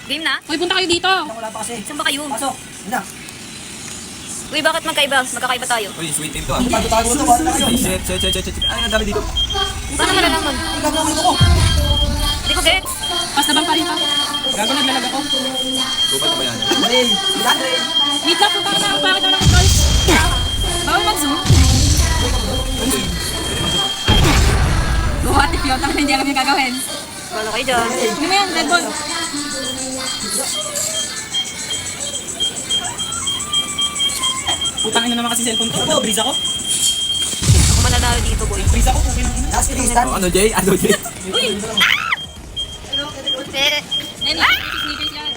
Game na? Uy, punta kayo dito. Wala pa kasi. Saan ba kayo? Pasok. Hindi. Uy, bakit magkaiba? Magkakaiba tayo. Uy, sweet team to ah. Tago-tago na to. Wala kayo. Ay, shit. Ay, ang dami dito. Paano malalaman? Ikaw na ko. Hindi ko get. Pastabang pa rin pa. Gago naglalag ako. Tupat ba yan? Hey, Andre. Wait lang, punta ka na. Bakit na lang ito? Bawal mag-zoom. What if yun? Tapos hindi alam yung gagawin. Wala kayo dyan. Hindi mo yan, Red Bull. Putangin na naman kasi cellphone ko. Ano, breeze ako? Ako mananalo dito, boy. Breeze ako, okay. Last Tristan. Oh, ano, Jay? Ano, Jay? Uy! Eh, Nene, sneakers yan.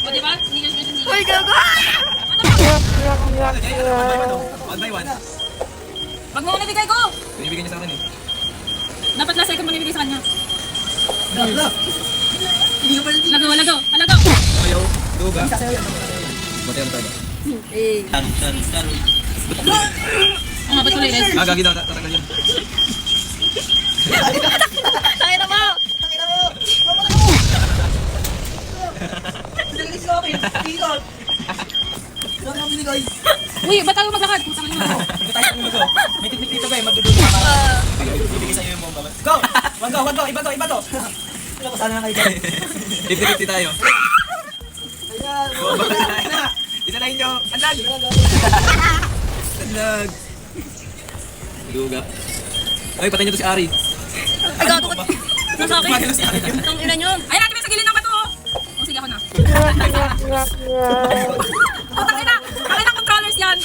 O diba? Sneakers versus sneakers. Uy, gago! Ano, Jay? Ano, one by one, oh. One by one. Wag mo ko nabigay ko! Binibigyan niya sa akin eh. Dapat last second mo nabigay sa kanya. Love. Hindi ka pala dito. Lagaw. Alaga! Ayaw. Duga. Buti ano tayo. Eh. Ang mabot ko lang guys. Ah, gagi daw. Tatagal yan. Tangina mo! Tangina mo. Naglis ko akin. Tingol. Huwag mo binigay. Uy, ba't tayo maglakad? Putang ina mo. Ito tayo sa ulo ko. May tiknik dito ba eh, magdudulo ka para. Bibigay sa'yo yung bomba. Go! Wag go, iba to. Wala ko sana na kayo dyan. 50-50 tayo. Ayan. Oh, bakit na? Isalahin nyo. Andag! Andag! Duga. Ay, patay niyo to si Ari. Ay, gago ka. Nasa akin. Kumagano si Ari. Itong ina nyo. Ay, natin may sa gilid ng bato. O sige ako na. Putang ina. Bakit ang controllers yan?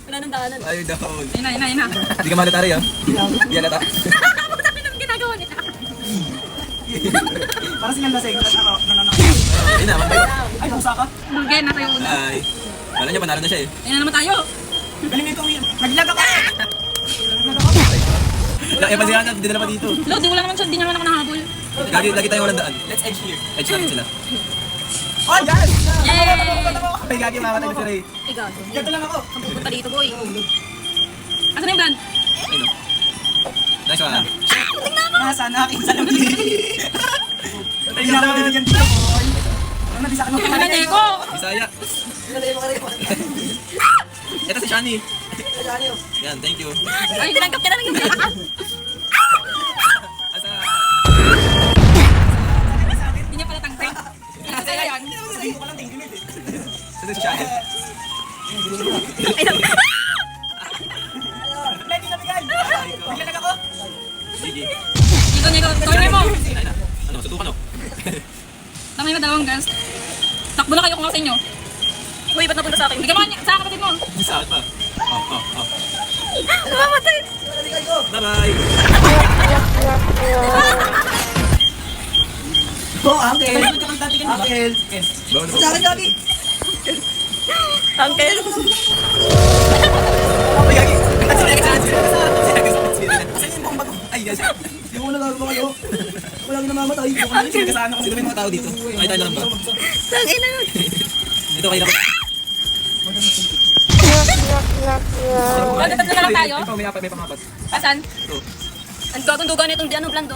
Wala nang daanan. Ay, down. Ayun na. Hindi ka malata Ari, ah. Hindi halata. Putang ina ang ginagawa nila. Para silang lasing. Nananakot. Ayun na, one by one. Ay, nausa ka? Bulgen na tayo una. Ay. Wala niya, panalo na siya eh. Ayun na naman tayo. Galing ito yun. Naglag ako! Wala, eh, pasihanap. Hindi na naman dito. Lo, di wala naman siya. Di naman ako nahabol. Lagi tayo walang daan. Let's edge here. Edge natin sila. Oh, yes! Yay! Ay, gagi, mamatay na si Ray. Ay, gago. Dito lang ako. Saan pupunta dito, boy? Asan na yung brand? Ayun o. Nice one. Nasaan aking salamin? Hindi na ako bibigyan dito, boy. Ano na, di sa akin Ano na, Neko? Bisaya. Nalagay mo ka rin. Ito si Shani. Ayan yun. Yan, thank you. Ay, tinanggap niya na lang yung pera. Asa? Hindi niya pala tangkay. Kasi yan. Saan si Shani? Ay, naku. Lady na bigay! Naglalag ako! Sige. Neko. Corner mo. Ay na. Ano, sutukan o. Tama yung dalawang girls. Takbo na kayo kung ako sa inyo. Uy, ba't napunta sa akin? Bigyan mo sa kapatid mo. Sa akin pa. Oh. Namamatay. Nalagay ko. Bye-bye. Oh, Uncle. Uncle. Bawa na Sa akin, Gabi. Uncle. Ay, gagi. Saan yung bomba ko? Ay, gagi. Hindi mo nagagawa kayo. Walang namamatay. Kasama ko. Sino ba yung mga tao dito? Ay, tayo na lang ba? Tangina mo. Ito kayo na. Magtatag na lang tayo. Ito, may pangapat. Asan? Ito. Ang gagundugan nitong di ano, blando.